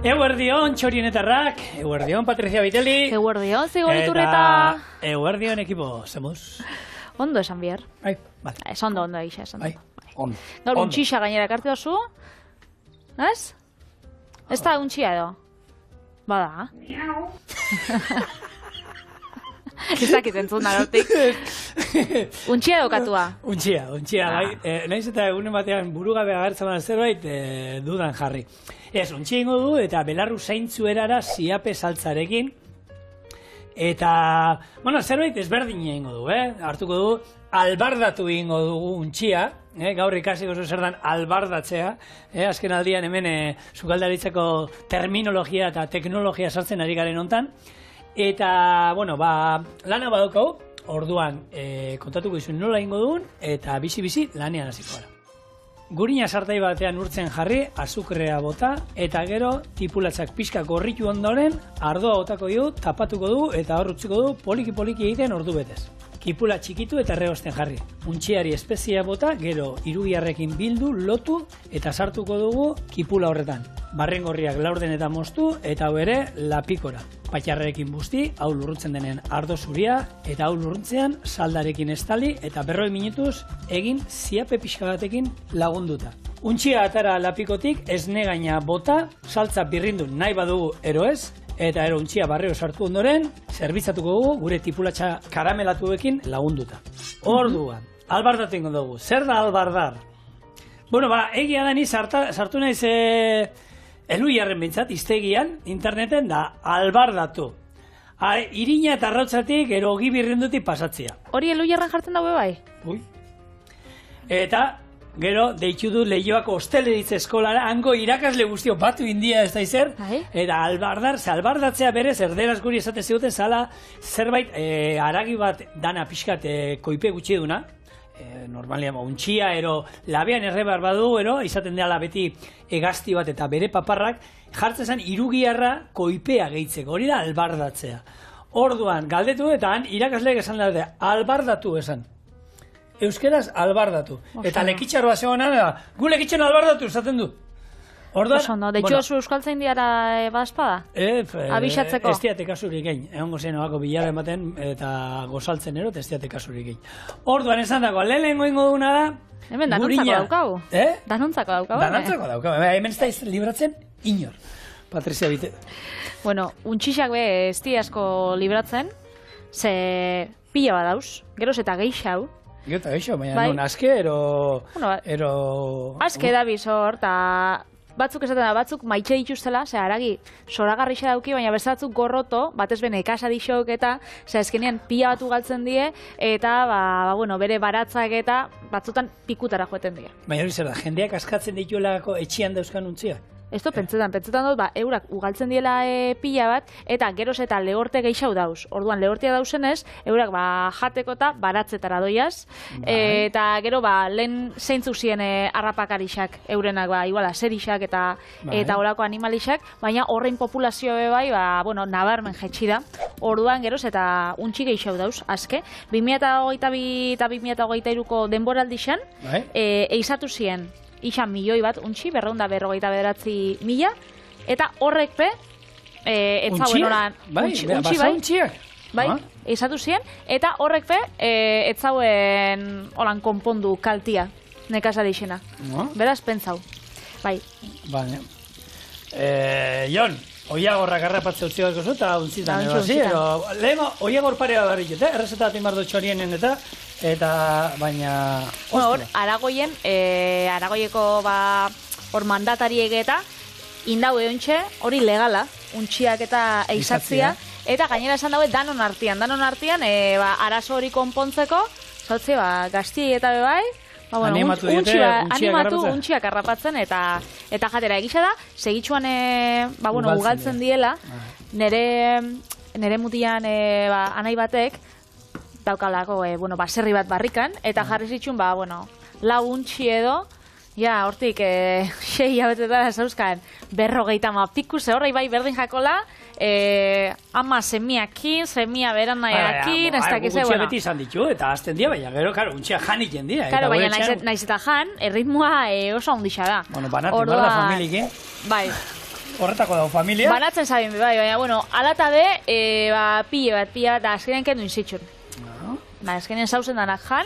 Eguerdion, txorienetarrak, eguerdion, Patricia Viteli. Eguerdion, Zigoriturreta. Eta eguerdion ekipo, zemuz. Ondo esan bihar. Ai, bale. Ez ondo egixa, esan. Ai, ondo. Gaur untxixa gainera karte dozu. Ez? Ez da untxia edo? Bada. Ezakit entzun narotik. Untxia daukatua. Untxia, bai. Naiz eta egunen batean burugabe agertzen zerbait dudan jarri. Ez, untxia ingo du eta belarru zaintzu erara ziape saltzarekin. Eta, bueno, zerbait ezberdin ingo du, hartuko du, albardatu ingo dugu untxia, gaur ikasiko zer dan albardatzea, azken aldian hemen sukaldaritzako terminologia eta teknologia sartzen ari garen hontan. Eta, bueno, lana badaukagu, orduan kontatuko izun nola ingo dugun, eta bizi-bizi lanean hasiko gara. Gurina sartai batean urtzen jarri, azukrea bota, eta gero tipulatzak pixka gorritu ondoren, ardoa botako du, tapatuko du, eta hor utziko du poliki-poliki egiten ordu betez. Kipula txikitu eta erreosten jarri. Untxiari espezia bota, gero irugiarrekin bildu, lotu, eta sartuko dugu kipula horretan. Barrengorriak laurden eta moztu, eta hau ere lapikora. Patxarrekin busti, hau lurrutzen denen ardo zuria, eta hau lurruntzean saldarekin estali, eta 40 minutuz egin ziape pixka batekin lagunduta. Untxia atara lapikotik, esne gaina bota, saltza birrindu nahi badugu ero ez, eta ero untxia barreo sartu ondoren, zerbitzatuko dugu gure tipulatxa karamelatuekin lagunduta. Orduan, albardatu ingo dugu. Zer da albardar? Bueno, egia da ni sartu naiz Eluiarren bintzat, iztegian, interneten da albardatu. Irina eta arrautzatik ero ogi birrindutik pasatzea. Hori Eluiarren jartzen daue bai? Ui. Eta gero, deitu du Leioako hosteleritza eskolara, hango irakasle guztio batu india ez da izer, eta albardatzea berez, erderaz guri esate ziguten zala, zerbait haragi bat dana pixkat koipe gutxi duna, normalian untxia, ero labean errebar badu, izaten dela beti egazti bat eta bere paparrak, jartzen zen irugiarra koipea gehitzeko, hori da albardatzea. Orduan, galdetu eta han irakasleek esan dute, albardatu esan. Euskeraz albardatu. Eta lekitxarroa zegoen, gu lekitxen albardatu esaten du. Orduan, deitxo zu euskaltzain diara bazpada? Abixatzeko? Ez diate kasurik egin. Egongo zen oako bilara ematen eta gozaltzen ero, ez diate kasurik egin. Orduan esan dago, lehenengo ingo duguna da, hemen danontzako daukagu. Danontzako daukagu. Danontzako daukagu. Hemen ez da libratzen inor. Patricia Bite. Bueno, untxixak ez di asko libratzen, ze pila badauz, geroz eta geixau. Gero eta geixau, baina non azke, azke da bizor, eta batzuk esaten da, batzuk maitxe dituztela, ze haragi soragarri xa dauki, baina bezatzuk gorroto, batez bene ekasa dixok eta, ze ezkenean pila batu galtzen die, eta, bere baratzak eta batzutan pikutara joeten die. Baina hori zer da, jendeak askatzen dituelako etxian dauzkan untziak? Ez du, pentsetan dut, eurak ugaltzen diela pila bat, eta geroz eta lehorte gehiago dauz. Orduan, lehortea dauzenez, eurak jateko eta baratzetara doiaz, eta gero lehen zeintzuk ziren harrapakarixak, eurenak, igual, aserixak eta olako animalixak, baina horrein populazio bai, nabarmen jetxi da. Orduan, geroz eta untxi gehiago dauz, azke. 2022 eta 2023ko denboraldixan, eizatu ziren, Ixan milioi bat untxi, 249.000, eta horrek pe, etzauen oran, untxiak, eizatu ziren, eta horrek pe, etzauen oran konpondu kaltia, nekazari xena. Beraz, pentsau. Bai. Bale. Jon, oiagorrak arrapatze utzi bat gozu, eta untzitan, lehenko, oiagor parea barri jut, errezeta timardo txorienen eta baina... Hor, Aragoien, Aragoieko hor mandatariek eta indau eontxe, hori legala, untxiak eta eizatzia, eta gainera esan daue danon artian, arazo hori konpontzeko, zautzi, gaztiei eta bebai, animatu untxiak arrapatzen eta jatera egisa da, segitxuan ugaltzen diela, nere mutian anai batek, daukalako, baserri bat barrikan, eta jarri zitxun, lau untxi edo, hortik 6 hilabetetara zauzkan 50 piku, ze horrei bai berdin jakola, ama semiakin, semia beranaiakin, ez dakize, Untxia beti izan ditu, eta azten dira, baina gero, untxia jan iken dira. Baina naiz eta jan, erritmoa oso handixa da. Bueno, banatu, barda familiekin. Bai. horretako dago familia. Banatzen zabin, bai, baina, bueno, alata be, pila bat, da azkenean kendu inzitxun. Azkenean zauzen danak jan,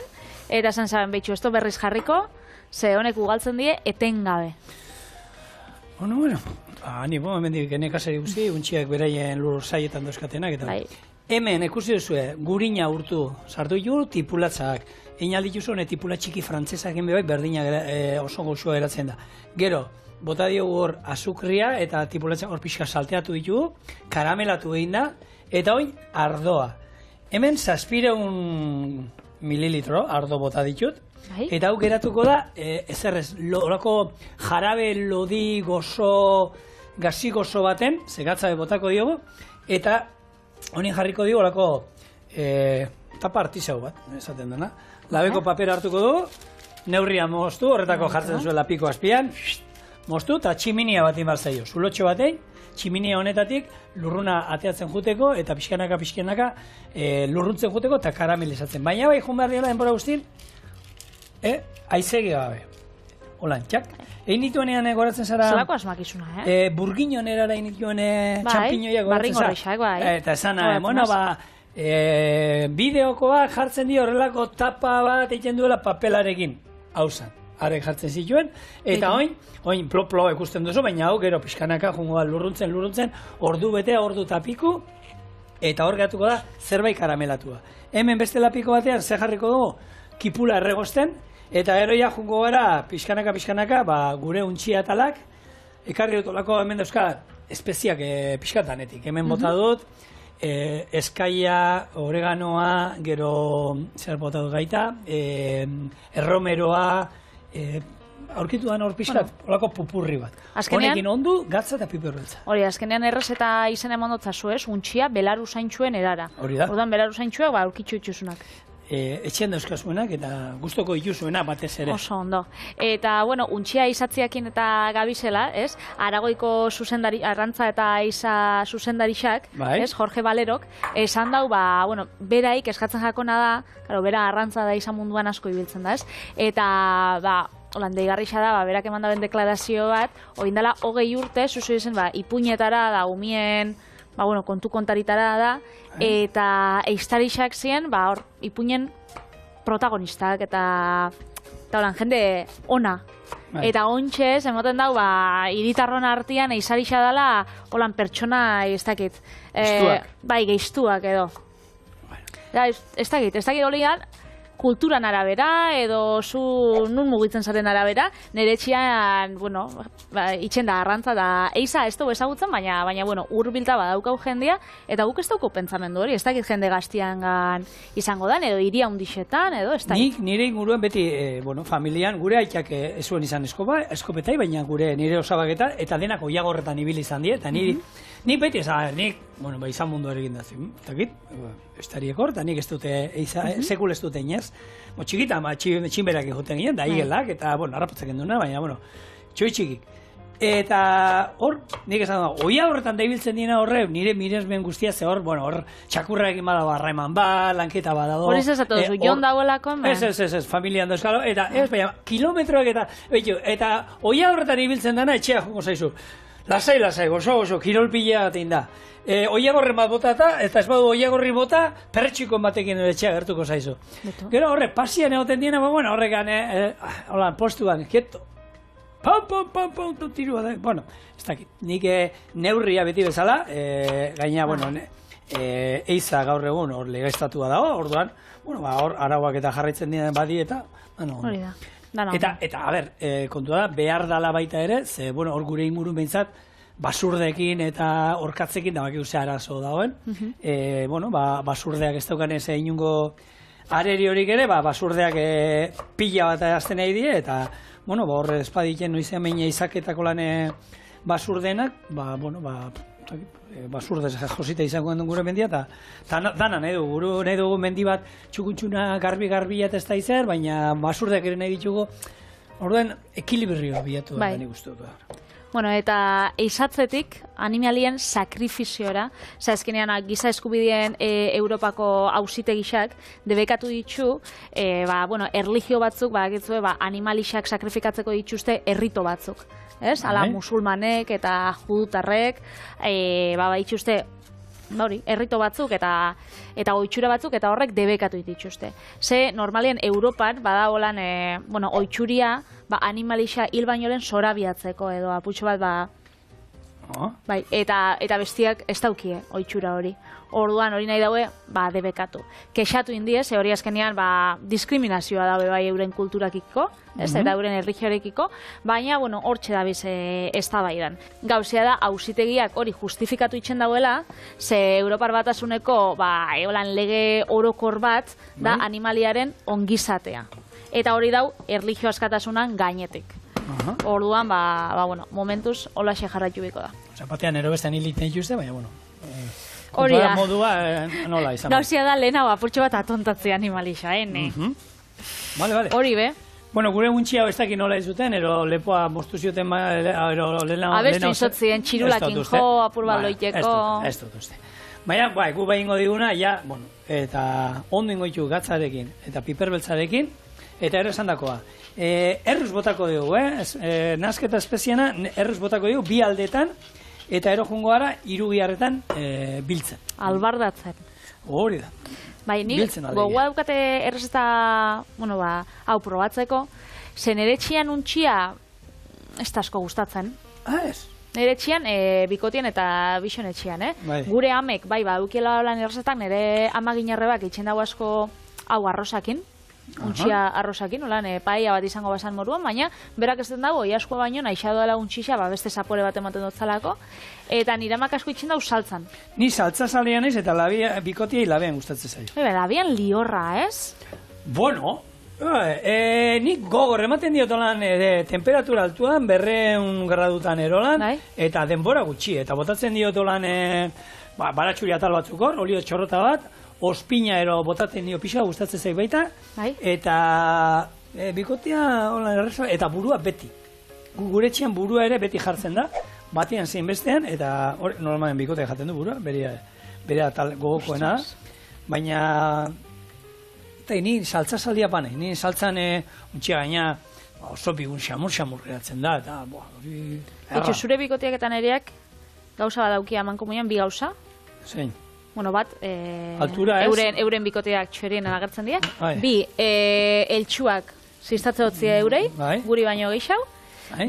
eta zen zaben behitxu, esto berriz jarriko, ze honek ugaltzen die, etengabe. Bueno, ni hemendik nekazari guzti, untxiak beraien lur saietan dozkatenak, eta hemen, ikusi duzue, gurina urtu, sartu ju, tipulatzak, inaldi juzu, tipula txiki frantzesak bai, berdina oso goxua eratzen da. Gero, bota diogu hor azukria, eta tipulatzak hor pixka salteatu ditugu, karamelatu egin da, eta hoi, ardoa. Hemen, 700 mililitro ardo bota ditut, eta hau geratuko da, ezerrez, horako jarabe lodi gozo, gazi gozo baten, zegatzabe botako diogu, eta honin jarriko diogu horako tapa artisau bat, esaten dena. Labeko papera hartuko dugu, neurria moztu, horretako jartzen zuen lapiko azpian, moztu, eta tximinia bat inbar zaio, zulotxo batein, tximinia honetatik lurruna ateatzen juteko, eta pixkanaka lurruntzen juteko, eta karamelizatzen. Baina bai, jun behar dira denbora guztin, aizegi gabe. Holan, txak. Egin dituenean goratzen zara... Zalako asmakizuna, Burgiñon erara egin dituen txampiñoia goratzen zara. Bai, eta esan, bideokoa jartzen dio horrelako tapa bat egiten duela papelarekin. Hauzen, arek jartzen zituen. Eta oin plo ikusten duzu, baina hau gero pixkanaka jungo da lurruntzen, ordu betea, ordu tapiku, eta hor gatuko da zerbait karamelatua. Hemen beste lapiko batean, ze jarriko dugu, kipula erregosten, eta eroia jungo gara, pixkanaka, gure untxiatalak, ekarri dut olako hemen dauzka espeziak pixkatanetik. Hemen bota dut, eskaia, oreganoa, gero zer bota dut gaita, erromeroa, aurkitu dan hor pixkat, olako pupurri bat. Honekin ondu, gatza eta piperreltza. Hori, azkenean errez eta izen emon dutzazu ez, untxia belaruzaintxuen erara. Hori da. Orduan belaruzaintxuak aurkitzu itxuzunak. Etxean dauzkazuenak eta gustoko dituzuena batez ere. Oso ondo. Eta, bueno, untxia izatziakin eta gabizela, ez? Aragoiko arrantza eta iza zuzendarixak, ez? Jorge Valerok, esan dau, beraik eskatzen jakona da, bera arrantza da iza munduan asko ibiltzen da, ez? Eta, holan, deigarrixa da, berak eman daben deklarazio bat, oindala 20 urte, zuzu izen, ipuñetara da, umien, kontu kontaritara da, eta eiztarixak ziren, hor, ipuñen protagonistak, eta holan, jende ona. Eta ontxez, emoten dau, iritarron artian eizarixa dela, holan, pertsona, ez dakit. Geiztuak. Bai, geiztuak edo. Ez dakit holian, kulturan arabera, edo zu nun mugitzen zaren arabera, nire etxian, itxen da arrantza da eiza ez dugu ezagutzen, baina, urbilta badaukau jendia, eta guk ez dauko pentsamendu hori, ez dakit jende gaztiangan izango dan, edo iria hundixetan, edo ez dakit. Nire inguruen beti, familian, gure aitak ez zuen izan eskopetai, baina gure nire osabaketa, eta denak oiagorretan ibili izan die, eta nik beti izan mundu ere gindazien, eta git, estariekor, eta nik ez dute, sekul ez dute inez, txikita, txinberak egiten ginen, da igelak, eta, harrapatzak enduna, baina, txoitxikik. Eta hor, nik esan da, oia horretan da ibiltzen dina horre, nire miresmen guztia, ze hor, txakurra egin bada barraiman lanketa badado. Hori zezatu duzu, jon dagoelako, Ez, familian dauzkalo, eta baina, kilometroak eta oia horretan ibiltzen dana, etxea joko zaizu. Lasai, gozo, kirolpila batein da. Oiagorren bat bota eta ez badu oiagorri bota, perretxiko batekin etxea gertuko zaizu. Gero horre, pasian egoten diena, horrekan, postuan, kieto. Pam, tirua da. Ez dakit, nik neurria beti bezala, gaina, eiza gaur egun hor legaiztatua dago, orduan, hor arauak eta jarraitzen diren badi eta, hori da. Eta, kontua da, behar dala baita ere, ze, hor gure ingurun behintzat, basurdekin eta orkatzekin da bakiu ze arazo dagoen. Basurdeak ez daukan ez inungo areri horik ere, basurdeak pila bat azten nahi die, eta, horre espadiken noizean behin izaketako lan basurdenak, basurdez josita izango den gure mendia, eta dana nahi dugu mendi bat txukuntxuna garbi eta ez da izer, baina basurdeak ere nahi ditugu, orduan ekilibrio bilatu da nik uste dut. Bueno, eta eizatzetik animalien sakrifiziora, azkenean giza eskubideen Europako auzitegiak debekatu ditu, erlijio batzuk, animalixak sakrifikatzeko dituzte errito batzuk. Ez? Ala musulmanek eta judutarrek, dituzte errito batzuk eta oitxura batzuk, eta horrek debekatu dituzte. Ze, normalien Europan, bada holan, oitxuria, animalixa hil bainoren zorabiatzeko, edo aputxo bat, bai, eta bestiak ez daukie oitxura hori. Orduan hori nahi daue, debekatu. Kexatu indiez, hori azkenean diskriminazioa daue bai euren kulturakiko, eta euren erlijioarekiko, baina, hortxe dabiz eztabaidan. Gauzea da, auzitegiak hori justifikatu itzen dauela, ze Europar Batasuneko, eolan lege orokor bat, da animaliaren ongizatea. Eta hori dau, erlijio askatasunan gainetik. Orduan, momentuz, hola xe jarraitu biko da. Zapatean ero bestean hiliten dituzte, baina, hori da. Modua nola izan. Gauzia da, lehena apurtxo bat atontatzea animalixa, Vale. Hori be. Bueno, gure untxia ez dakit nola izuten, ero lepoa moztu zioten, abestu izotzien, txirulakin jo, apur bat loiteko. Ez dut uste. Baina, gu behingo diguna, eta ondo ingoitu gatzarekin, eta piperbeltzarekin, eta ero esan dakoa. Erruz botako dugu, nazketa espeziana, erruz botako dugu, bi aldetan, eta ero jungo gara, irugiarretan biltzen. Albardatzen. Hori da. Bai, ni gogoa daukate errezeta, hau probatzeko, zen eretxian untxia ez da asko gustatzen. Ez? Eretxian, bikotien eta bixon etxian, Gure amek, eukela holan errezetak, nire amaginarrebak itxen dago asko hau arrozakin, untxia arrozakin, paia bat izango basan moruan, baina berak ez den dago, iaskoa baino, naixado dela untxixa, beste zapore bat ematen dutzalako, eta nire amak asko itxen dago saltzan. Ni saltza salian ez, eta bikotiai labean gustatzen zaio. Labean liorra, ez? Bueno, nik gogor ematen diotolan temperatura altuan, 200 gradutan erolan, eta denbora gutxi, eta botatzen diotolan baratxuri atal batzuk hor, olio txorrota bat, ospina ero botatzen dio pixa, gustatzen zaik baita, eta bikotia, eta burua beti. Gure txian burua ere beti jartzen da, batean zein bestean, eta normalen bikotea jaten du burua, bere atal gogokoena da, baina ni saltza saldia panei, ni saltzan untxia gaina oso bigun xamur geratzen da, eta hori... Etxo, zure bikoteak eta nereak gauza bat daukia mankomunian, bi gauza? Zein? Bueno, bat, euren bikoteak txerien agertzen dira. Bi, eltsuak ziztatze dutzia eurei, guri baino gehiago.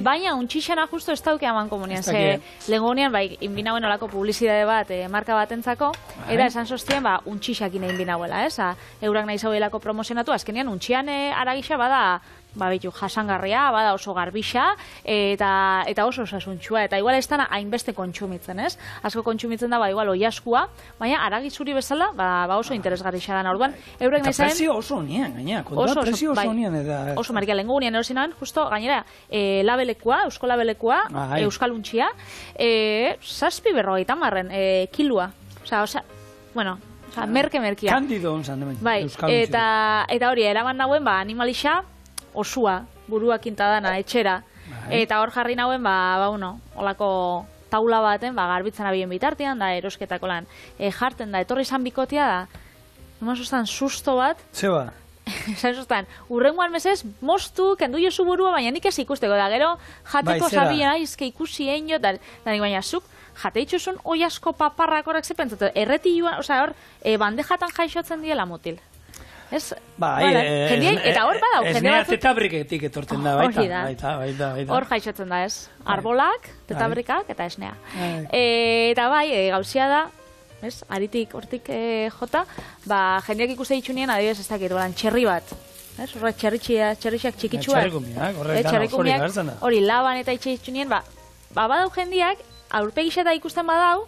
Baina, untxixena justo ez dauke aman komunian. Ze, lehengonean, inbinauen olako publizidade bat, marka batentzako, eta esan sostien, untxixakin inbinauela, eurak nahi zaudelako promozionatu, azkenean, untxian aragisa bada, jasangarria, bada oso garbixa, eta oso osasuntxua, eta igual ez dana hainbeste kontsumitzen, ez? Asko kontsumitzen da, igual oiaskua, baina aragizuri bezala, oso interesgarri xaran, orduan, eurek nahi zain... Eta prezio oso nian, gaina, kontra prezio oso nian, eta... Oso, marika, lehenko gunean erosinauen, justo, gainera, labelekua, eusko labelekua, euskaluntxia, 7,50 marren, kilua. Osa, bueno, merke-merkia. Kandido onzan, eta hori, eraman nauen, animalixa, osua, burua kintadana, etxera. Eta hor jarri nauen, olako taula baten, garbitzen abien bitartean, da erosketako lan jarten da, etorri izan bikotia da, nomazostan susto bat. Zeba? Zan, urrengoan mesez, mostu, kendu jozu burua, baina nik ez ikusteko, da gero jateko sabien aizke ikusi egin jo, da nik baina zuk, jate itxusun oi asko paparrak horak zepentzatu, erreti joan, hor, bandejatan jaixotzen diela mutil. Ez? Eta hor badau, jende batzuk... Tetabriketik etorten da, baita. Hor jaixotzen da, ez? Arbolak, tetabrikak eta esnea. Eta gauzia da, ez? Aritik, hortik jota, jendeak ikuste ditxunien, adibidez ez dakit, txerri bat. Horrek txerrixak txikitsuak. Txerrikumiak, hori laban eta itxe ditxunien, badau jendeak, aurpegisa da ikusten badau,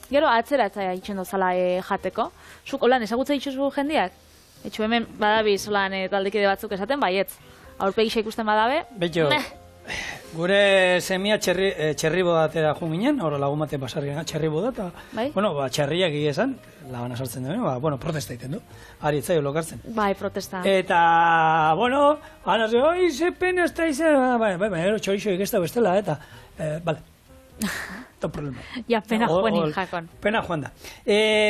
gero atzeratzea itxen dozala jateko. Zuk, holan, ezagutza ditxuzu jendeak? Etxu hemen badabiz lan taldekide batzuk esaten, baietz. Aurpegisa ikusten badabe. Betxo, gure semia txerri bodatera junginen, hor lagun baten basarriena txerri bodata. Bueno, txerriak esan, labana sartzen duen, protesta egiten du. Ari etzaio lokartzen. Protesta. Eta, bueno, anaz, oi, ze pena ez da izan, txorixoik ez da bestela, eta Bale. No problema. Ja, pena joanin jakon. Pena joan da.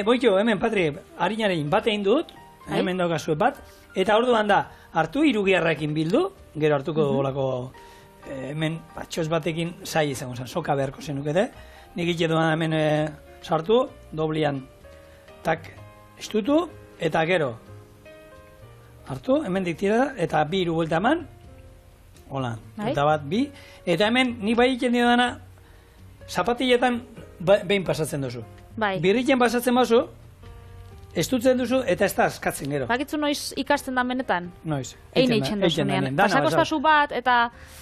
Boito, hemen, Patri, harinaren bat egin dut, hemen daukazuet bat, eta orduan da, hartu irugiarraekin bildu, gero hartuko dugolako hemen batxoz batekin zai izango zen, soka beharko zenukete, nik itetuan hemen sartu, doblian, tak, estutu, eta gero, hartu, hemen diktira, eta bi hiru buelta eman, hola, eta bat, bi, eta hemen, nik bai egiten dio dana, zapatiletan behin pasatzen duzu. Bai. Birriken pasatzen bazu, estutzen duzu eta ez da askatzen gero. Bakitzu noiz ikasten da benetan? Noiz. Eine itxen dozunean. Pasakostazu bat eta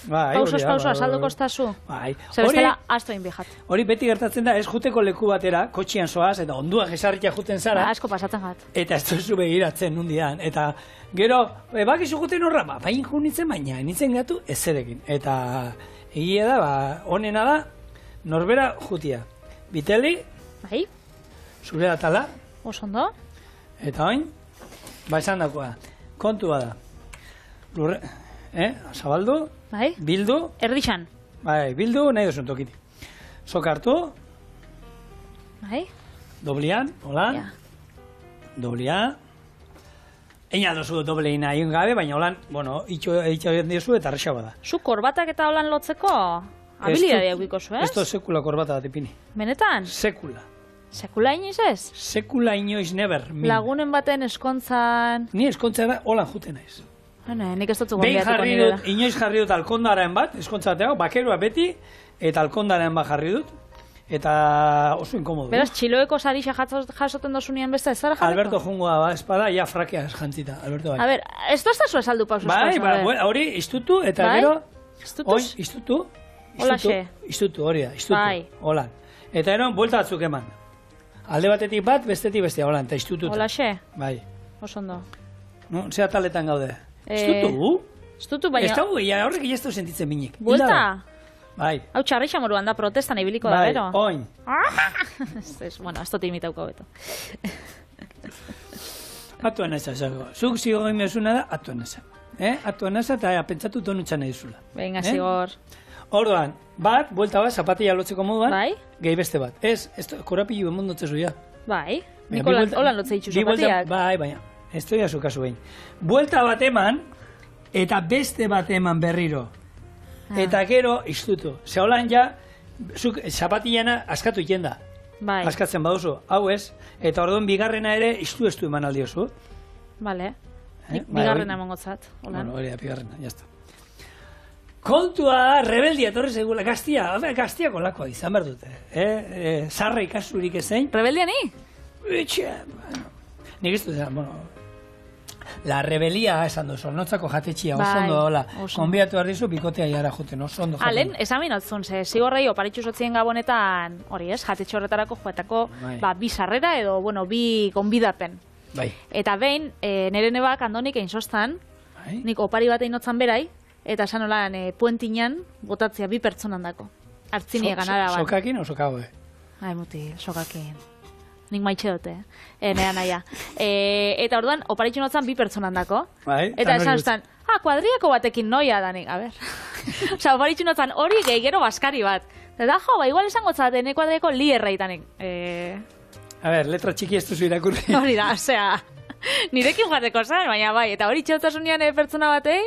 pausos saldokostazu. Bai. Zer bestela asto egin bijat. Hori beti gertatzen da, ez juteko leku batera, kotxian zoaz, eta onduan jesarrikia juten zara. Asko pasatzen gat. Eta ez duzu begiratzen nundian. Eta gero, bakizu juten horra, bain junitzen baina, nintzen gatu ezerekin. Eta egia da, honena da, norbera jutia. Biteli, bai, zure atala, osondo. Eta oin, esan dakoa, kontua da. Lurre, zabaldu, bai, bildu, erdixan. Bai, bildu, nahi duzun tokiti. Sok hartu, bai, doblian, hola, ja. Doblia, eina dozu dobleina egin gabe, baina holan, bueno, itxo egin diozu eta arrexaba da. Zu korbatak eta holan lotzeko habilidadea eukiko zu, ez? Ez da sekula korbata bat ipini. Benetan? Sekula. Sekula inoiz ez? Sekula inoiz never. Lagunen baten eskontzan... Ni eskontzara holan juten naiz. Nik ez dut behin jarri dut, inoiz jarri dut alkondaren bat, eskontzateago, bakeroa beti, eta alkondaren bat jarri dut, eta oso inkomodu. Beraz, txiloeko sarixa jasoten dozunean beste ez zara jarriko? Alberto jungoa ba, espada, ja frakia jantzita, Alberto bai. A ber, ez doztazu esaldu pausos. Bai, hori, iztutu, eta bai? gero... Iztutuz? Iztutu. Holaxe. Iztutu, hori da, iztutu. Bai. Holan. Eta gero, buelta batzuk eman. Alde batetik bat, bestetik bestea, holan, eta iztututa. Holaxe? Bai. Osondo. No, zea taletan gaude. Iztutu? Iztutu, baina... Ez dago, horrek ez du sentitzen minik. Buelta? Bai. Hau txarrixa moruan da protestan ibiliko da, bero? Bai, oin. Bueno, ez dut imitauko beto. Atuan eza, zago. Zuk zigoin mezuna da, atuan eza. Atuan eza eta pentsatu tonutxan nahi zula. Venga, zigor. Orduan, bat, buelta bat, zapatilla lotzeko moduan, bai? Gehi beste bat. Ez korapilu emondotze zuia. Bai, nik holan lotze ditxu zapatiak. Bai, baina, ez toia zu kasu behin. Buelta bat eman, eta beste bat eman berriro. Eta gero, iztutu. Ze holan ja, zapatillana askatu iten da. Bai. Askatzen baduzu, hau ez. Eta orduan bigarrena ere, iztu eman aldiozu. Bale. Bigarrena emongotzat. Bueno, hori da, bigarrena, jazta. Kontua, rebeldia, torre segula, gaztia kolakoa izan behar dute. Zarra ikasurik ezein. Rebeldia ni? Bueno, nik ez dut, bueno, la rebelia esan duzu, notzako jatetxia, oso ondo, hola, konbiatu behar dizu, bikotea jara juten, oso ondo jaten. Alen, esamin altzun, zigorrei oparitxu sotzien gabonetan, hori ez, jatetxe horretarako joetako, bi sarrera edo, bueno, bi konbidapen. Bai. Eta behin, nire nebak andonik egin sostan, nik opari bat egin notzan berai, eta esan holan puentinan botatzea bi pertsonan dako. Artzinie ganara bat. Sokakin o sokago, Ai, muti, sokakin. Nik maitxe dute, nera naia. Eta orduan, oparitxu notzan bi pertsonan dako. Eta esan ostan, kuadriako batekin noia da nik, a ber. Osa, oparitxu notzan hori gero baskari bat. Eta jo, igual esango zaten, kuadriako li erraitanik. A ber, letra txiki ez duzu irakurri. Hori da, osea, nirekin joateko zan, baina bai, eta hori txotasunean pertsona batei,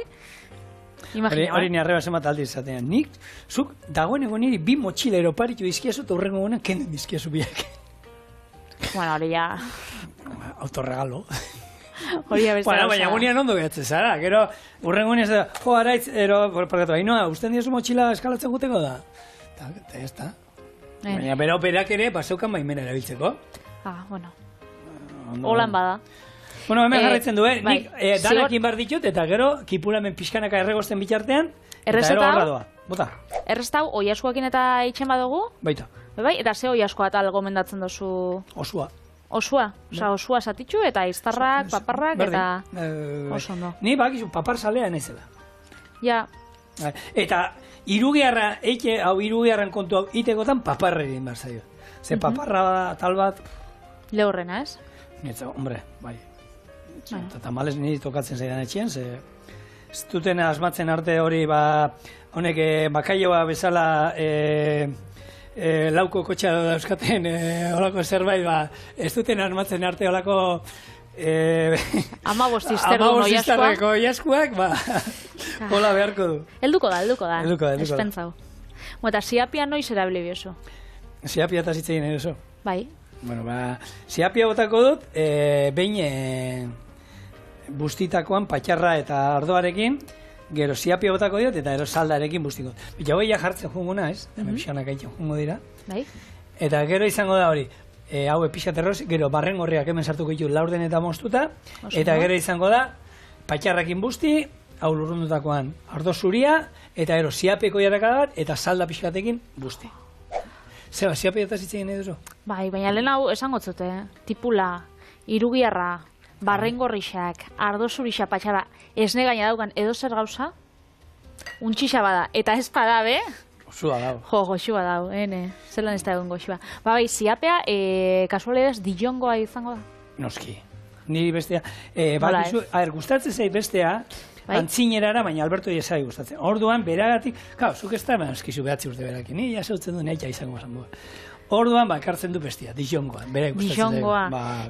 hori ni arreba zemat aldiz zatean. Nik, zuk, dagoeneko niri bi motxilero paritu dizkiazu eta hurrengo guenan kenden dizkiazu biak. Bueno, hori ya... Autorregalo. Hori ya besta. Baina gunean ondo behatzen zara. Gero, hurrengo guenan ez da, araitz, porkatu, hainoa, usten diozu motxila eskalatzen guteko da. Eta ez da. Baina bera operak ere, baseukan baimena erabiltzeko. Bueno. Holan bada. Bueno, hemen jarraitzen du, nik danakin bar ditut, eta gero, kipulamen pixkanaka erregosten bitartean, eta gero horra doa. Bota. Erreztau, oiaskoakin eta itxen badugu? Baita. Bai, eta ze oiaskoa eta gomendatzen dozu? Osua. Osua? Osa, osua satitxu eta iztarrak, paparrak, eta... Oso ondo. Ni bakizu, papar salea naizela. Ja. Eta irugiarra, irugiarran kontu hau itekotan paparrerin behar zaio. Ze paparra tal bat... Lehorrena, ez? Hombre, bai. Eta tamales niri tokatzen zaidan etxean, ze ez duten asmatzen arte hori, honek bakaioa bezala lauko kotxa dauzkaten olako zerbait, ez duten asmatzen arte olako Amabostistarreko jaskuak, hola beharko du. Helduko da. Espentzau. Eta siapia noiz erabili biozu? Siapia eta zitzein eroso. Bai. Bueno, siapia botako dut, behin bustitakoan patxarra eta ardoarekin, gero siapia botako diot eta ero saldarekin bustiko. Bila hoi jartzen jungo naiz, pixanak aitzen jungo dira. Bai. Eta gero izango da hori, hau pixaterroz, gero barren gorriak hemen sartuko ditu laurden eta moztuta, eta gero izango da, patxarrakin busti, hau lurrundutakoan ardo zuria, eta gero siapeko jarakadat, eta salda pixatekin busti. Zeba, siapia eta zitzen edo zo? Bai, baina lehen hau esango zute, tipula, irugiarra, barren gorrixak, ardo zurisa patxara, esne gaina daukan edo zer gauza, untxixa bada, eta ez bada, be? Goxua dau. Goxua dau, zelan ez da egun goxua. Bai, siapea, kasualidez, Dijongoa izango da? Noski. Ni bestea, gustatzen zait bestea, antzinerara, baina Alberto Iesai gustatzen. Orduan, beragatik, zuk ez da, eskizu behatzi urte berakin, ni jasautzen du nahi izango zango. Orduan, kartzen du bestia, Dijongoa, berak gustatzen zaigu.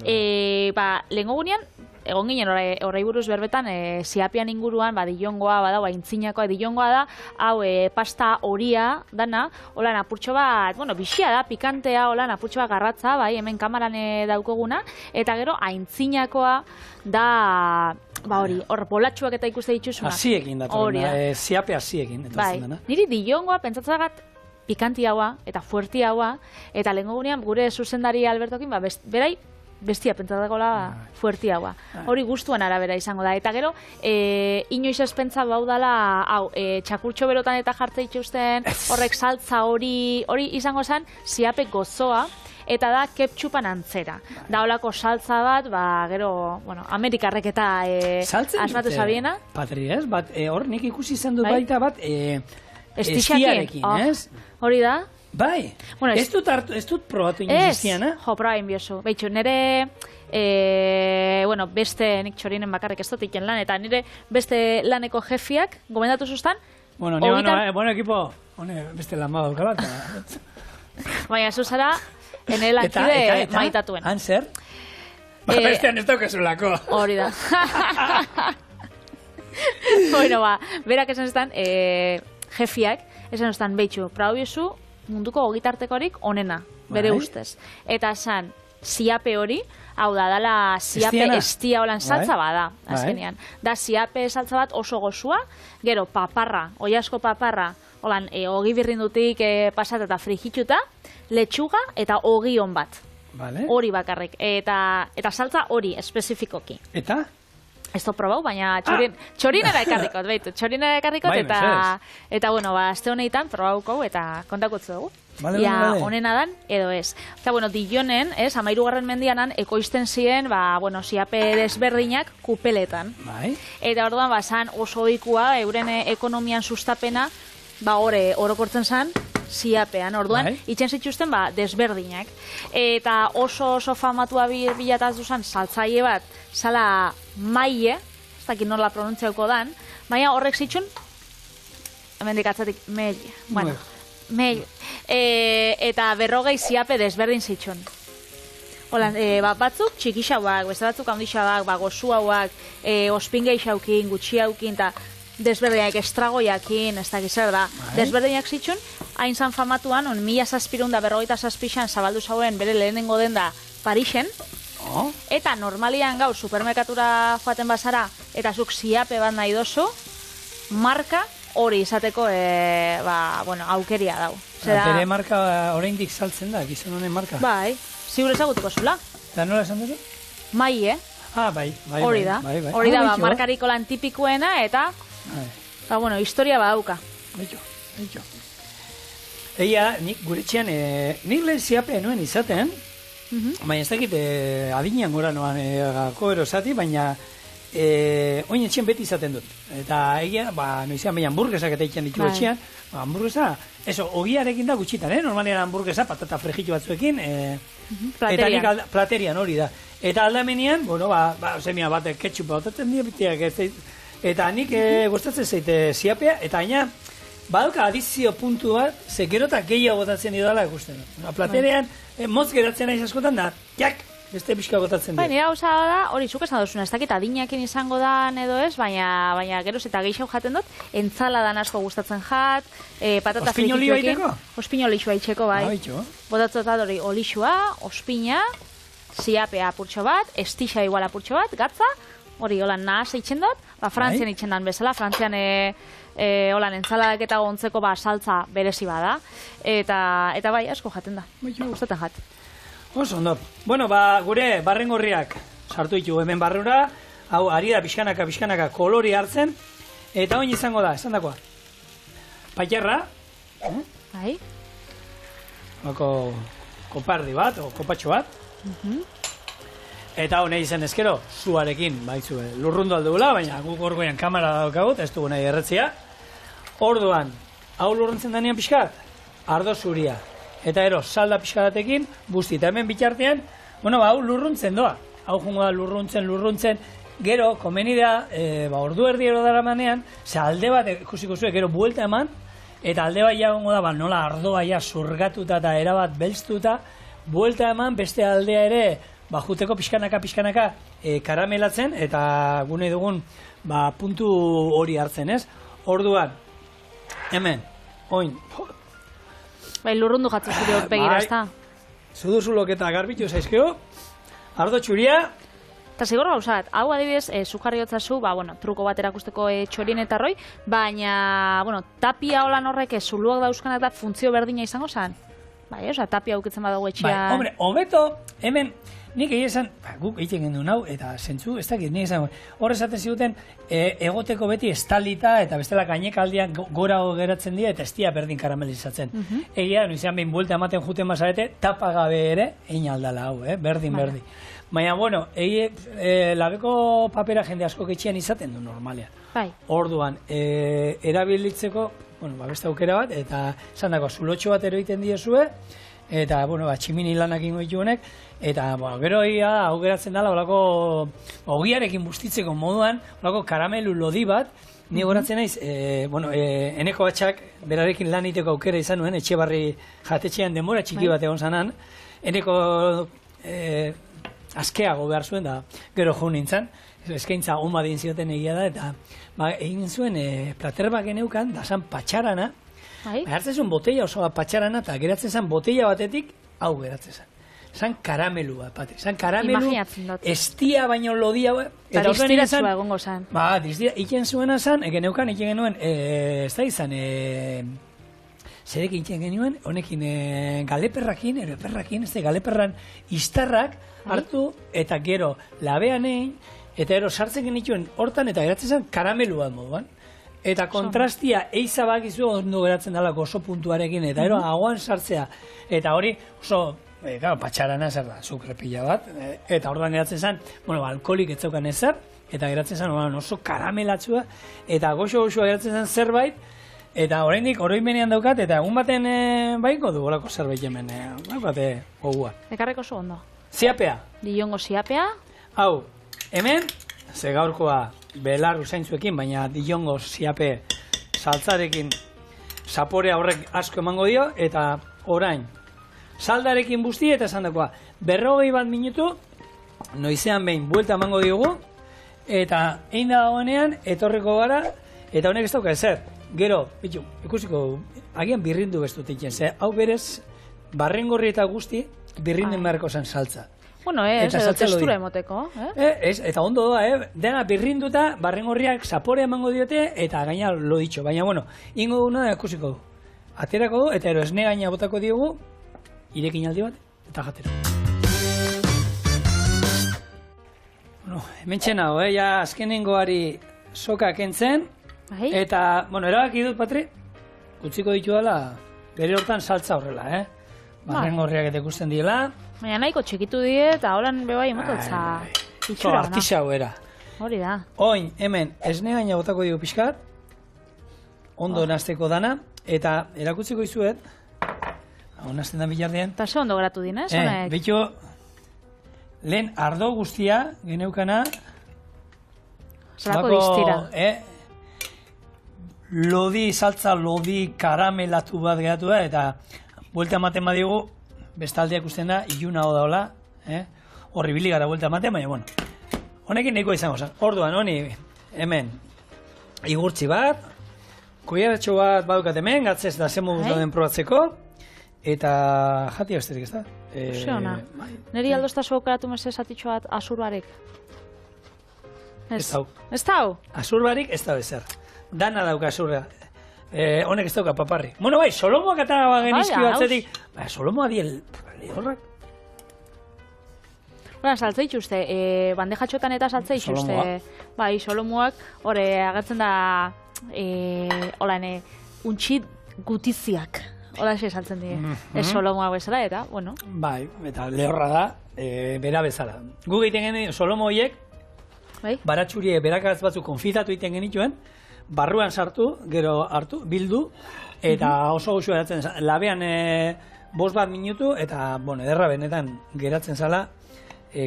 Dijongoa. Lehenko gunean, egon ginen horrei buruz berbetan, siapian inguruan, Dijongoa, aintzinakoa, Dijongoa da, hau pasta horia dana, hola apurtxo bat, bixia da, pikantea, hola apurtxo bat garratza, hemen kamaran daukoguna, eta gero aintzinakoa da, hori, hor bolatxuak eta ikuste dituzuna. Aziekin da, siape aziekin. Niri Dijongoa pentsatzagat pikanti haua eta fuerti haua, eta lehenko gunean gure zuzendari Albertokin, berai, bestia pentsatakola fuerti haua. Hori gustuan arabera izango da. Eta gero, inoiz ez pentsa bau dala, txakurtxo berotan eta jartze itxusten, horrek saltza hori izango zen, siape gozoa, eta da ketchupan antzera. Da holako saltza bat, gero, Amerikarrek eta asmatu zabiena. Patri, ez? Hor nik ikusi izan dut baita bat, estiarekin, ez? Hori da? Bai, ez dut probatu inoiz estiana? Jo, proba inbiozu. Beitxu, nire, beste nik txorinen bakarrik ez dut iken lan, eta nire beste laneko jefiak, gomendatu zuztan? Bueno, ekipo, beste lan badaukala. Baina, zuzara, ene lankide maitatuen. Han zer? Bestean ez daukezulako. Hori da. Bueno, berak esan zuztan, jefiak, esan zuztan, beitxu, praubiozu, munduko ogitartekorik onena, bere ustez. Eta esan, siape hori, hau da, dala siape estia holan saltza bada, azkenean. Da siape saltza bat oso gozua, gero paparra, oiasko paparra, holan, ogi birrindutik pasat eta frijitxuta, letxuga eta ogi hon bat. Hori bakarrik. Eta saltza hori, espezifikoki. Eta? Ez to probau, baina txorinera ekarrikot, behitu. Txorinera ekarrikot, eta, azte honetan probauko eta kontakotzu dugu. Ia, onena dan, edo ez. Eta, Dijonen, 13. mendianan, ekoizten ziren, siape desberdinak kupeletan. Eta orduan, zan oso ohikoa, euren ekonomian sustapena, orokortzen zan, siapean, orduan, itxen zituzten desberdinak. Eta oso famatua bilataz duzan, saltzaile bat, zala maie, ez dakit nola pronuntziauko dan, baina horrek zitxun, hemen dikatzatik, meil, eta 40 siape desberdin zitxun. Batzuk txikixauak, beste batzuk handixauak, gozuauak, ospingeixaukin, gutxiaukin, eta desberdinak estragoiakin, ez dakiz zer da, desberdinak zitxun, hain zan famatuan, 1747an zabaldu zauen bere lehenengo den da Parixen, eta normalian gaur supermerkatura joaten bazara, eta zuk siape bat nahi dozu, marka hori izateko aukeria dau. Bere marka oraindik saltzen da, gizon honen marka? Bai, ziur ezagutuko zula. Eta nola esan duzu? Mai, bai. Hori da, hori da, markariko lan tipikuena, eta historia badauka. Eitxo. Eia, nik gure txean, nik lehen siape nuen izaten, baina ez dakit adinean gora noan gako erosati, baina oin etxean beti izaten dut. Eta egia, noizean baina hamburguesak eta itxean ditu etxean, hamburguesa, ogiarekin da gutxitan, normalean hamburguesa, patata frejitxo batzuekin, eta nik platerian hori da. Eta aldamenean, semia batek ketchup bautatzen dira, bitiak Eta nik gustatzen zaite ziapea, eta gaina, badauka adizio puntu bat, ze gero eta gehiago botatzen didala ikusten. Platerean, motz geratzen naiz askotan da, jak, beste pixka botatzen dira. Nire gauza da, hori zuk esan duzuna, ez dakit adinakin izango da edo ez, baina geroz eta gehiago jaten dut, entzaladan asko gustatzen jat, patata fritituekin. Ospino olixua itxeko, bai. Botatzen dut hori olixua, ospina, ziapea apurtxo bat, estixa igual apurtxo bat, gatza, hori holan nahaz eitzen dut, Frantzian eitzen dan bezala, Frantzian holan entzaladak eta gontzeko saltza berezi bada, eta bai, asko jaten da, gustatzen jat. Oso, ondo. Bueno, gure barrengorriak sartu ditu hemen barrura, hau ari da pixkanaka kolori hartzen, eta oin izango da, esan dakoa. Paiterra, bai. Kopardi bat, o kopatxo bat, eta honei izan ezkero, zuarekin, baitzue, lurrundu aldugula, baina guk orgoian kamera daukagut, ez dugu nahi erretzia. Orduan, hau lurruntzen danean pixkat, ardo zuria. Eta ero, salda pixkaratekin, busti, eta hemen bitartean, hau lurruntzen doa. Hau jungo da lurruntzen, gero, komeni da, ordu erdiero dara manean, ze alde bat, ikusiko zuen, gero buelta eman, eta alde bat jagongo da, nola ardoa ja zurgatuta eta erabat belztuta, buelta eman, beste aldea ere, juteko pixkanaka karamelatzen, eta gune dugun, puntu hori hartzen, ez? Orduan, hemen, oin, bai, lurrundu jatzen zure hor begira, ez da? Zuduzulok eta garbitu zaizkeo, ardo txuria. Eta zigor gauzat, hau adibidez, zukarri hotzazu, truko bat erakusteko txorien eta roi, baina, tapia holan horrek zuluak dauzkanak da funtzio berdina izango zen? Bai, tapia aukitzen badago etxean. Bai, hombre, hobeto, hemen, nik egin guk egiten gendun hau, eta zentzu, ez dakit, nik esan, hor esaten ziguten, egoteko beti estalita, eta bestela gainekaldian gora geratzen dira, eta ez dira berdin karamelizatzen. Egia, izan behin buelta ematen juten mazarete, tapagabe ere, egin aldala hau, berdin. Baina, labeko papera jende asko ketxean izaten du normalean. Orduan, erabilitzeko, beste aukera bat, eta esan dago, zulotxo bat eroiten diezue, eta, tximini lanak ingo dituenek, eta, gero hau geratzen dela, ogiarekin bustitzeko moduan, karamelu lodi bat, ni goratzen naiz, eneko batxak, berarekin lan iteko aukera izan nuen, etxe barri jatetxean denbora txiki bat egon zanan, eneko askeago behar zuen, da gero jo nintzen, eskaintza oma din zioten egia da, eta egin zuen plater bat geneukan, da zan patxarana, hartzen zuen botella oso bat patxarana, eta geratzen zen botella batetik, hau geratzen zen. Zan karamelu bat, Patri. Zan karamelu, estia baino lodia, eta distiratzua egongo zen. Iken zuena zen, geneukan, iken genuen, ez da izan, zerekin iken genuen, honekin galeperrakin, ez da, galeperran iztarrak hartu, eta gero labean egin, eta gero sartzen genituen hortan, eta geratzen zen karamelu bat moduan. Eta kontrastia eizabak izu ondo geratzen dalako oso puntuarekin, eta gero aguan sartzea, eta hori oso, patxarana zer da, sukrepila bat, eta orduan geratzen zen, alkoholik ez zeukan ezer, eta geratzen zen oso karamelatzua, eta goxo-goxoa geratzen zen zerbait, eta oraindik oroimenean daukat, eta egun baten baiko du olako zerbait hemen, daukate goguan. Ekarreko oso ondo. Ziapea. Diongo ziapea. Hau, hemen, ze gaurkoa belar usaintzuekin, baina diongo ziape saltzarekin zaporea horrek asko emango dio, eta orain, saldarekin busti eta esan dakoa, 40 minutu, noizean behin buelta emango diogu, eta egin dagoenean, etorriko gara, eta honek ez dauka ezer. Gero, ikusiko, agian birrindu bestutik ze, hau berez, barrengorri eta guzti, birrinden beharko zen saltza. Edo testura emoteko. Eta ondo da, dena birrinduta, barrengorriak zaporea emango diote, eta gaina lo ditxo. Baina, ingo duguna da ikusiko du. Aterako du, eta ero esne gaina botako diogu, irekin aldi bat, eta jatero. Hemen txenago, ja azkenengoari soka kentzen, eta, erabaki dut, Patri, utziko ditu dela, bere hortan saltza horrela, barrengorriak eta ikusten diela. Baina nahiko txikitu die, eta horan bebai emototza itxura. Artisau era. Hori da. Oin, hemen, esne gaina botako dugu pixkat, ondo nazteko dana, eta erakutziko izuet, nazten da bilardean. Eta ze ondo geratu din, ez? Betxo, lehen ardo guztia geneukana, Zelako distira. Lodi, saltza lodi karamelatu bat geratu da, eta buelta ematen badigu, bestaldeak usten da, iluna hau daola, horri bili gara buelta ematen, baina, bueno, honekin nahiko izango zen. Orduan, honi, hemen, igurtzi bat, koiaratxo bat badukat hemen, gatzez da zen moduz dauden probatzeko, eta jatia besterik, ez da? Ze ona. Neri aldoztazu aukeratu mesez atitxo bat azurbarek? Ez dau. Ez dau? Azurbarik ez da bezer. Dana dauka azurra. Honek ez dauka paparri. Bueno, bai, Solomoak eta genizki batzetik. Solomoa diel lehorrak. Bueno, saltze itxuste, bandejatxotan eta saltze itxuste. Bai, Solomoak, hori agertzen da, untxit gutiziak. Hola xe saltzen die. Ez Solomoak bezala eta, bueno. Bai, eta lehorra da, bera bezala. Gu egiten genuen Solomo horiek, baratxurie berakatz batzuk konfitatu egiten genituen, barruan sartu, gero hartu, bildu, eta oso goxo eratzen labean 5 minutu, eta, bueno, ederra benetan geratzen zala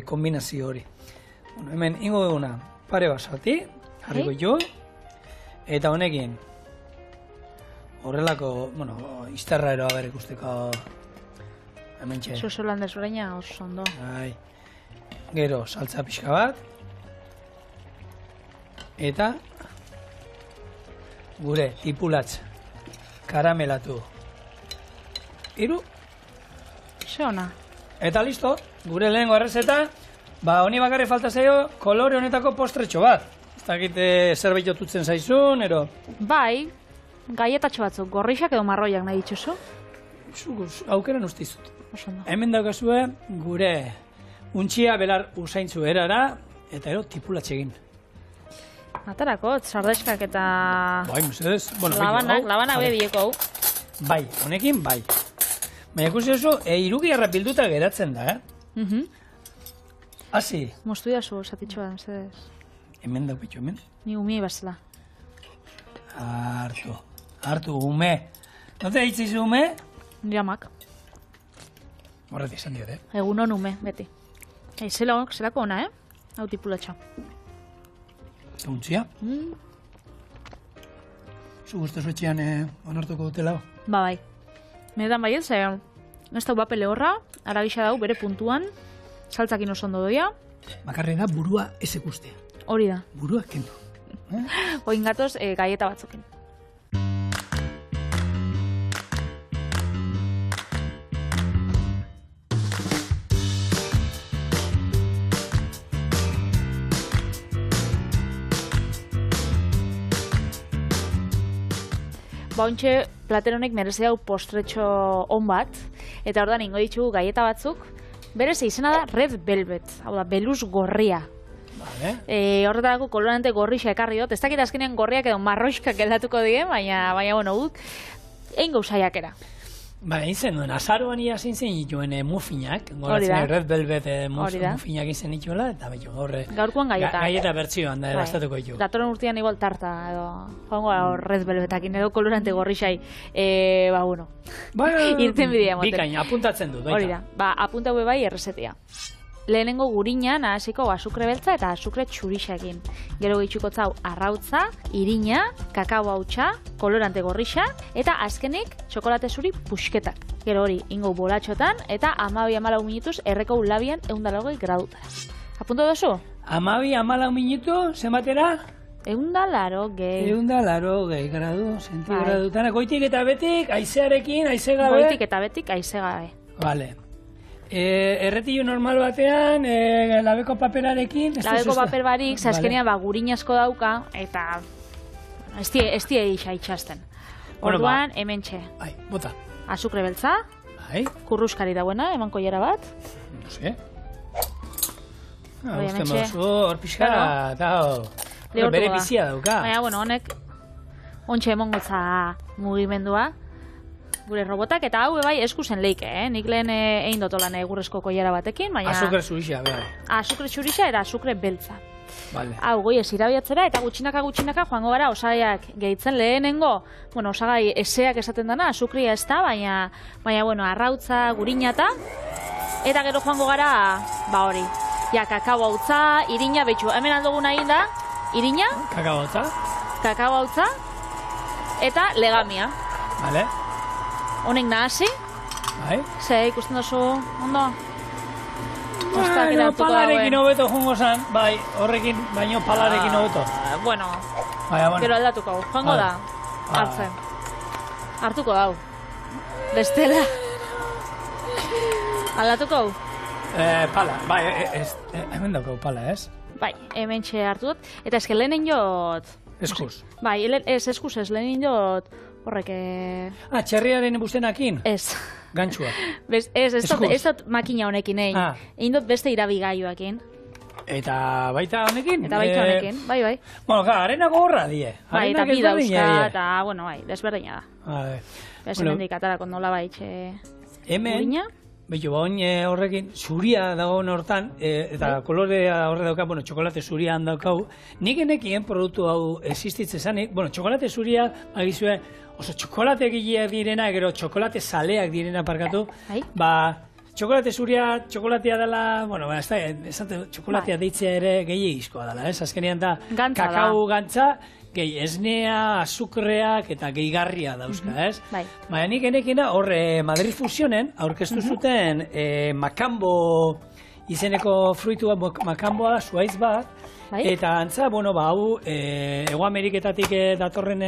kombinazio hori. Bueno, hemen ingo duguna, pare bat salti, jarriko jo, eta honekin, horrelako, bueno, izterra eroa berek usteko, hemen txe. Zozo landez oraina oso ondo. Gero, saltza pixka bat, eta gure tipulatz karamelatu iru. Ze ona. Eta listo, gure lehengo errezeta, honi bakarri falta zaio kolore honetako postretxo bat. Ez dakit zerbait jotutzen zaizun, ero? Bai, gaietatxo batzuk, gorrixak edo marroiak nahi ditxoso. Aukeran ustizut. Hemen daukazue gure untxia belar usaintzu erara, eta ero tipulatxe egin. Atarako, sardeskak eta... Bai, mesedez. Labanak bebieko hau. Bai, honekin bai. Baina ikusi oso, irugiarra bilduta geratzen da, Hasi. Moztu jazu, zatitxoa, mesedez. Hemen dauketxo, hemen. Ni umie bazela. Hartu, ume. Note hitzizu ume? Niramak. Horret izan diot, Egunon ume, beti. Zelako ona, Hau tipulatxa. Untzia? Zu guztezu etxean onartuko dutela? Bai. Medan baiet, ez dau bape lehorra, arabisa dau bere puntuan, saltzakin oso ondo doia. Bakarri da burua ez ikustea. Hori da. Burua kendu. Oin gatoz gaieta batzukin. Ontxe, plateronek merezi hau postretxo on bat, eta ordan ingo ditugu gaieta batzuk, berez izena da Red Velvet, hau da, beluz gorria. Horretarako kolorante gorrixa ekarri dut, ez dakit azkenean gorriak edo marroixkak geldatuko die, baina, bueno, guk, egin gauzaiakera. Ba, izen duen, azaruan iazin zen dituen mufinak, goratzen Red Velvet mufinak izen dituela, eta betu gaurre... Gaurkoan gaieta. Gaieta bertsioan da, erastatuko ditu. Datoren urtean igual tarta, edo, joango Red Velvetakin, edo kolorante gorrixai, bueno, irten bidea moten. Bikain, apuntatzen dut, baita. Hori da, apunta bai errezetia. Lehenengo gurina nahasiko azukre beltza eta azukre txurixekin. Gero gehitxuko zau arrautza, irina, kakao hautsa, kolorante gorrixa eta azkenik txokolate zuri puxketak. Gero hori ingo bolatxotan eta 12-14 minutuz erreko labian 180 graduta. Apunto dozu? 12-14 minutu, zenbatera? 180. 180 gradu, zentigradutan. Goitik eta betik, aizearekin, aize gabe? Goitik eta betik, aize gabe. Vale. Erretillo normal batean, labeko paperarekin... Labeko paper barik, azkenean gurina asko dauka, eta ez die isa itxasten. Orduan, hemen txe. Bai, bota. Azukre beltza, kurruskari dauena, eman koiera bat. No sé. Uste mozu, hor pixkara, eta bere bizia dauka. Baina, bueno, honek, ontxe emongotza mugimendua. Gure robotak, eta hau bai eskusen leike, Nik lehen egin dotolan egurrezko koiara batekin, baina... Azukre zurixa, bai. Azukre zurixa eta azukre beltza. Vale. Hau, goiez irabiatzera, eta gutxinaka joango gara osagaiak gehitzen lehenengo, bueno, osagai eseak esaten dana, azukria ez da, baina, bueno, arrautza, gurinata, eta gero joango gara, hori, kakao hautza, irina, betxu, hemen aldoguna egin da, irina, Kakaotza. kakaoautza eta legamia. Vale. Honek nahasi, Bai. ze ikusten duzu, ondo? Bueno, palarekin hobeto jungo zan, bai, horrekin, baino palarekin hobeto. Bueno, Baina, gero aldatuko, joango da, hartzen. Hartuko dau. Bestela. Aldatuko? Pala, bai, hemen dauko pala, ez? Bai, hemen txe hartu dut. Eta eske lehenen jot... Eskuz. Bai, eskuz ez, lehenen jot... Horrek... Txerriaren bustenakin? Ez. Gantxua. Ez dut makina honekin, egin. Egin dut beste irabigaiuakin. Eta baita honekin? Eta baita honekin, bai. Bueno, arena gogorra die. Bai, eta bi dauzka, eta, bueno, bai, desberdina da. Beste mendik atarako nola baitxe... Hemen, behitu, oin horrekin, zuria dagoen hortan, eta kolorea horre dauka, bueno, txokolate zuria handaukau, nik enekien produktu hau existitze zanik, bueno, txokolate zuria, magizue, oso txokolate gileak direna, gero txokolate zaleak direna parkatu, ba, txokolate zuria, txokolatea dela, bueno, ez da, txokolatea deitzea ere gehiagizkoa dela, ez? Azkenean da, kakao gantza, gehi esnea, azukreak eta gehigarria dauzka, ez? Baina nik enekina hor Madrid Fusionen aurkeztu zuten makambo izeneko fruitua, makamboa da, zuaiz bat, eta antza, bueno, ba, hau Hego Ameriketatik datorren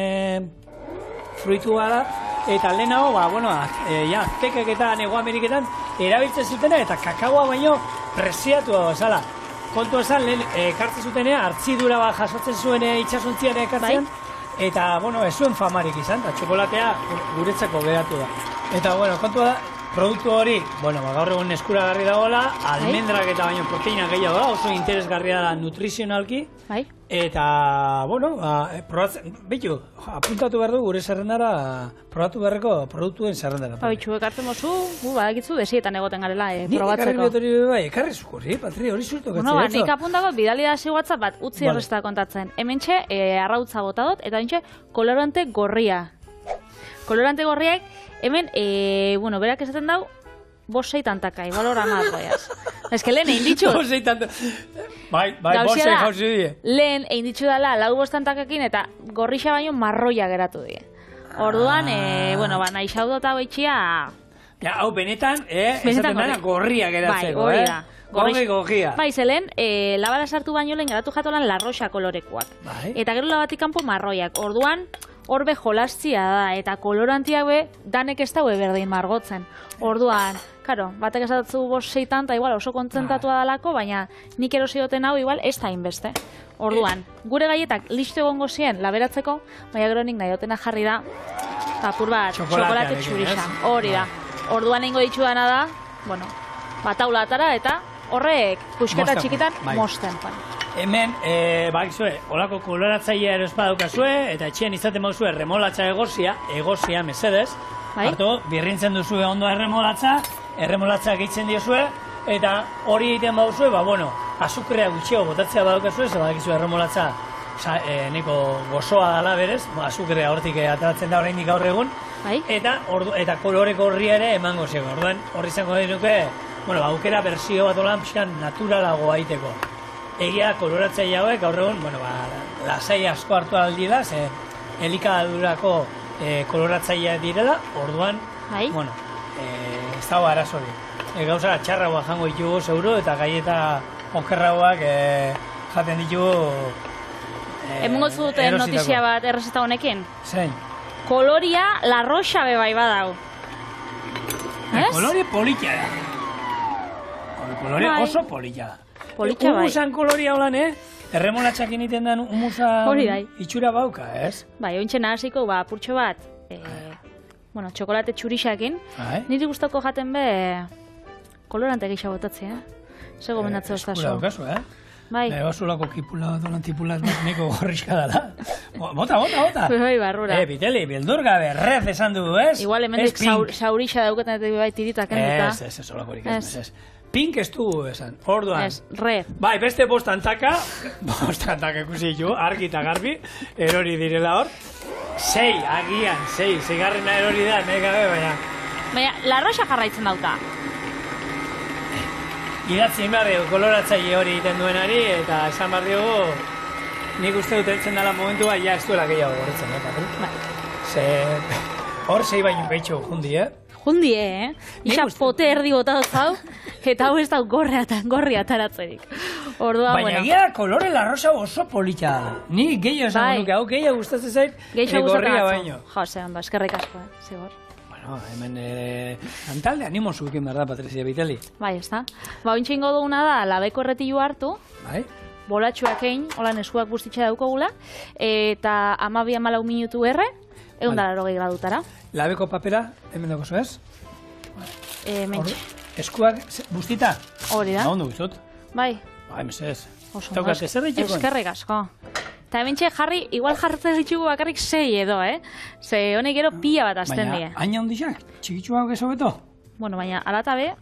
fruitua da, eta lehenago, ba, bueno, aztekeketan Hego Ameriketan erabiltzen zutena, eta kakaoa baino preziatua bezala. Kontu esan, lehen ekartzen zutenea, hartzidura bat jasotzen zuen itxasuntzian ekartzen, eta, bueno, ez zuen famarik izan, eta txokolatea guretzako geratu da. Eta, bueno, kontua da, produktu hori, bueno, gaur egun eskuragarri dagoela, almendrak eta baino proteina gehiago da, oso interesgarria da nutrizionalki, eta, bueno, probatzen, behitu, apuntatu behar du gure zerrendara, probatu beharreko produktuen zerrendara. Bitxu, ekartzen mozu, badakitzu, desietan egoten garela probatzeko. Ekarri zukurri, Patri, hori zurtu gatzen. Bueno, nik apuntago, bidali da WhatsApp bat, utzi erresta kontatzen. Hementxe, arrautza botadot, eta hementxe, kolorante gorria. Kolorante gorriak, hemen, bueno, berak esaten dau, 5-6 tantaka, igual hor amat goiaz. Ez que lehen egin ditut. 5-6 tantaka. Bai, 5-6 jauzi die. Lehen egin ditut dala, 4-5 tantakakin, eta gorrixa baino marroia geratu die. Orduan, bueno, nahi xaudota baitxia... Ja, hau benetan, esaten dara gorria geratzeko, Bai, hori da. Gorria. Bai, zelen, labara sartu baino lehen geratu jatolan larroxa kolorekoak. Eta gero labatik kanpo marroiak. Orduan, horbe jolastzia da, eta kolorantiak be, danek ez daue berdin margotzen. Orduan, karo, batek esatzu 5-6 tanta, igual oso kontzentratua dalako, baina nik erosioten hau igual ez da inbeste. Orduan, gure gaietak listo egongo zien laberatzeko, baina gero nik nahiotena jarri da, apur bat, txokolate txurixan. Hori da. Orduan ingo ditu dana da, bueno, bataula atara eta horrek pusketa txikitan mosten. Hemen, bakizue, olako koloratzailea ero espadukazue, eta etxean izaten mauzue remolatza egozia mesedez. Hartu, birrintzen duzue ondo erremolatza gehitzen diozue, eta hori egiten bauzue, ba, bueno, azukrea gutxeo botatzea badukazue, ze bakizue erremolatza neko gozoa dala berez, azukrea hortik ataratzen da oraindik gaur egun, eta kolore gorria ere emango zego. Orduan, horri izango dinuke, bueno, aukera berzio bat olan pixkan naturalago aiteko. Egia koloratzaile hauek gaur egun, bueno, lasai asko hartu aldila, ze elikadurako koloratzailea direla, orduan, bueno, ez dago arazori. Gauza txarragoa jango ditugu zeuro, eta gaieta okerragoak jaten ditugu emungo zuten notizia bat errezeta honekin? Zein? Koloria la roxa bebai badau. Koloria politia da. Koloria oso politia da. Humusan koloria holan, erremolatxak initen den humusan itxura bauka, ez? Bai, ointxen hasiko, purtxo bat, bueno, txokolate txurixakin, niri gustoko jaten be kolorante gehiago botatzea. Zer gomendatzea ostazu. Eskura daukazu, Bai. Osulako kipula, donantipula neko gorrizka dala. Bota. Bai, barrura. Piteli, bildur gabe, rez esan dugu, ez? Igual, hemendik saurixa dauketan eta bai tiritak enduta. Ez, olakorik ez. Pink ez dugu esan, orduan. Ez, red. Bai, beste bostantaka ikusi ditu, argi eta garbi, erori direla hor. 6, agian, 6 garrena erori da, nahi gabe, baina. Baina, larroxa jarraitzen dauta. Idatzi behar dugu koloratzaile hori egiten duenari, eta esan behar dugu, nik uste dut entzen dela momentua, ja ez duela gehiago gorretzen, Patri? Ze, hor sei baino behitxo jundi, Jundi, Isa pote erdi botatu zau, eta hau ez da gorri ataratzerik. Orduan, baina egia kolore larrosa oso polita da. Ni gehiago esango nuke, hau gehiago gustatzen zait, gorria baino. Jo, ze ondo, eskerrik asko, zigor. Bueno, hemen antalde animo zuekin, berda, Patricia Viteli. Bai, ez da. Ba, ointxe ingo duguna da, labeko erretilu hartu, Bai? bolatxoak egin, holan eskuak guztitxe daukagula, eta 12-14 minutu erre, 180 gradutara. Labeko papera, hemen dago zuez? Mentxe. Eskuak bustita? Hori da. Ondo guztot? Bai. Bai, mesez. Oso Taukat ezer ditxeko? Eskerrik asko. Eta hementxe jarri, igual jartzen ditugu bakarrik 6 edo, Ze honek gero pila bat azten die. Baina, haina hondixak? Txikitxuak ez hobeto? Bueno, baina, alatabe...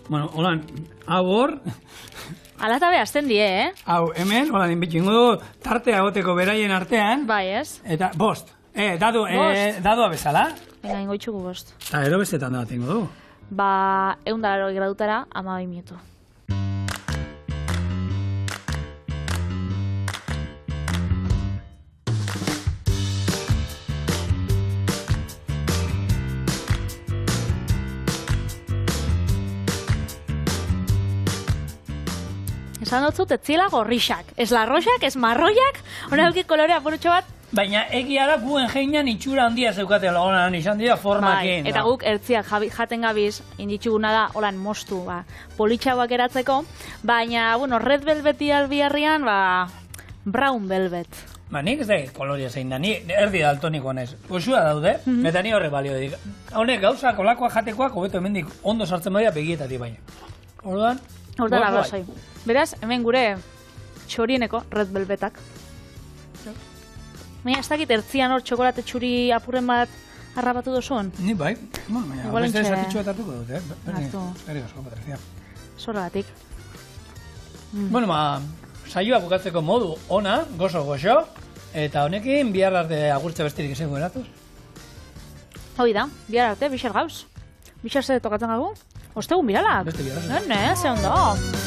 Bueno, holan, hau hor... Alatabe azten die, Hau, hemen, holan, inbitxu ingo du tartea goteko beraien artean. Bai, ez? Eta, bost. Dadua bezala. Venga, ingo itxugu bost. Eta ero bestetan da tengo du. Ba, 180 gradutara, 12 minutu. Esan dut ez zila gorrixak. Ez larroxak, ez marroiak, hona duki kolore apurutxo bat. Baina egia da guen geinan itxura handia zeukatela honan izan dira formakin. Bai, eta guk ertziak jaten gabiz, inditxuguna da, holan mostu, politxauak eratzeko, baina, bueno, red velveti albiarrian, brown velvet. Ba, nik ez da koloria zein da, ni erdi daltoniko nez. Osua daude, eta ni horre balio dik. Honek gauzak, olakoak jatekoak, hobeto hemendik ondo sartzen badia begietatik baina. Orduan, Hortan arrazoi. Beraz, hemen gure txorieneko red velvetak. Baina, ez dakit ertzian hor txokolate txuri apurren bat harrapatu dozun? Ni bai, baina, beste esatitxu bat hartuko dut, Eskerrik asko, Patricia. Zorragatik. Bueno, saioa bukatzeko modu ona, gozo, eta honekin bihar arte agurtze besterik esango eratuz. Hoi da, bihar arte, bixer gauz. Bixer ze tokatzen gagu? Ostegun biralak. Beste bihar. Ze ondo.